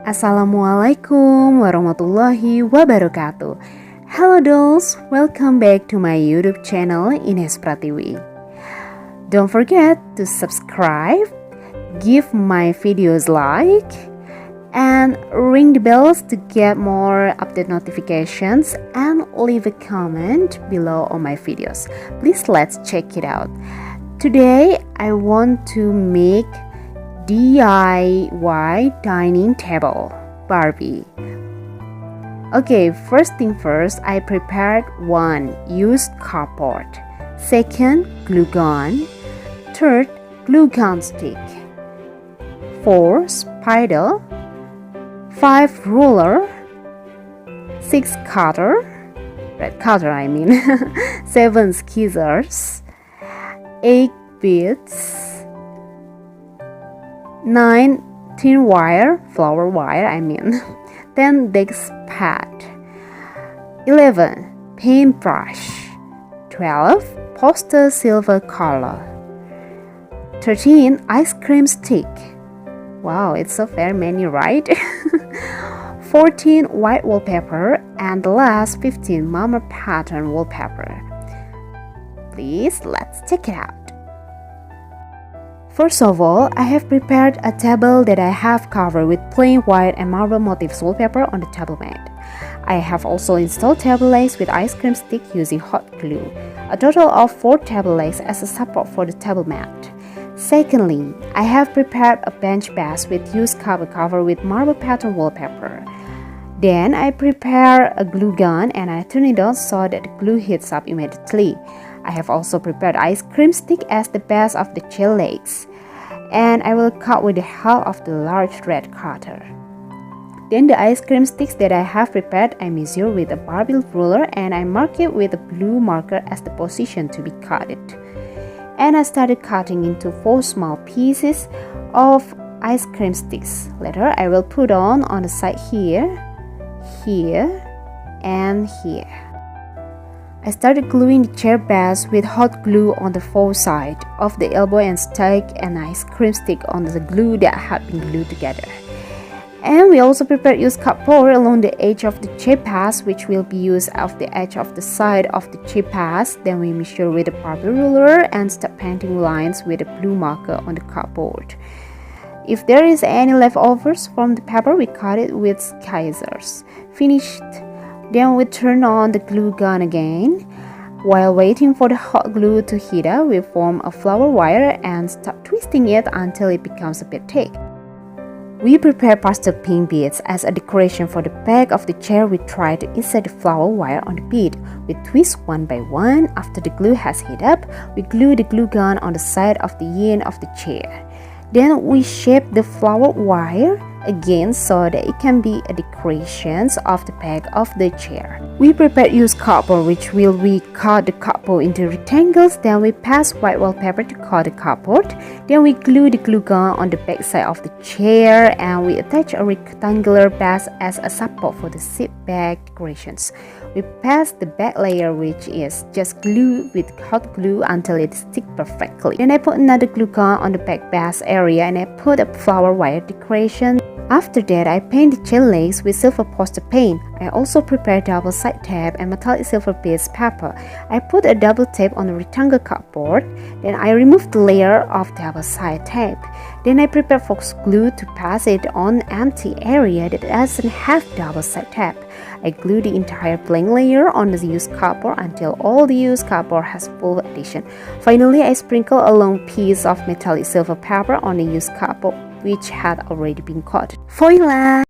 Assalamualaikum warahmatullahi wabarakatuh. Hello dolls, welcome back to my YouTube channel Ines Pratiwi. Don't forget to subscribe, give my videos like, and ring the bells to get more update notifications and leave a comment below on my videos. Please let's check it out. Today I want to make DIY dining table Barbie. Okay, first thing first, I prepared 1 used cardboard, 2nd glue gun, 3rd glue gun stick, 4 spidol, 5 ruler, 6 cutter, red cutter I mean, 7 scissors, 8 beads, 9 thin wire, flower wire I mean, 10 desk pad, 11 paintbrush, 12 poster silver color, 13 ice cream stick. Wow, it's so very many, right? 14 white wallpaper, and the last 15 mama pattern wallpaper. Please, let's check it out. First of all, I have prepared a table that I have covered with plain white and marble motifs wallpaper on the table mat. I have also installed table legs with ice cream stick using hot glue, a total of 4 table legs as a support for the table mat. Secondly, I have prepared a bench base with used cover covered with marble pattern wallpaper. Then I prepare a glue gun and I turn it on so that the glue heats up immediately. I have also prepared ice cream stick as the base of the chair legs, and I will cut with the help of the large red cutter. Then the ice cream sticks that I have prepared, I measure with a Barbie ruler and I mark it with a blue marker as the position to be cut it. And I started cutting into 4 small pieces of ice cream sticks. Later I will put on the side here, and here. I started gluing the chair base with hot glue on the 4 sides of the elbow and stuck an ice cream stick on the glue that had been glued together. And we also prepared used cardboard along the edge of the chair base, which will be used off the edge of the side of the chair base. Then we measure with a Barbie ruler and start painting lines with a blue marker on the cardboard. If there is any leftovers from the paper, we cut it with scissors. Finished. Then we turn on the glue gun again. While waiting for the hot glue to heat up, we form a flower wire and start twisting it until it becomes a bit thick. We prepare pastel pink beads as a decoration for the back of the chair. We try to insert the flower wire on the bead. We twist one by one. After the glue has heated up, we glue the glue gun on the side of the end of the chair. Then we shape the flower wire again so that it can be a decoration of the back of the chair. We prepare used cardboard, which will we cut the cardboard into rectangles. Then we pass white wallpaper to cut the cardboard. Then we glue the glue gun on the back side of the chair and we attach a rectangular base as a support for the seat back decorations. We pass the back layer, which is just glue with hot glue until it sticks perfectly. Then I put another glue gun on the back base area and I put a flower wire decoration. After that, I paint the chair legs with silver poster paint. I also prepare double side tape and metallic silver beads paper. I put a double tape on the rectangle cardboard. Then I remove the layer of double side tape. Then I prepare fox glue to pass it on empty area that doesn't have double side tape. I glue the entire blank layer on the used cardboard until all the used cardboard has full adhesion. Finally, I sprinkle a long piece of metallic silver paper on the used cardboard, which had already been cut. Voila!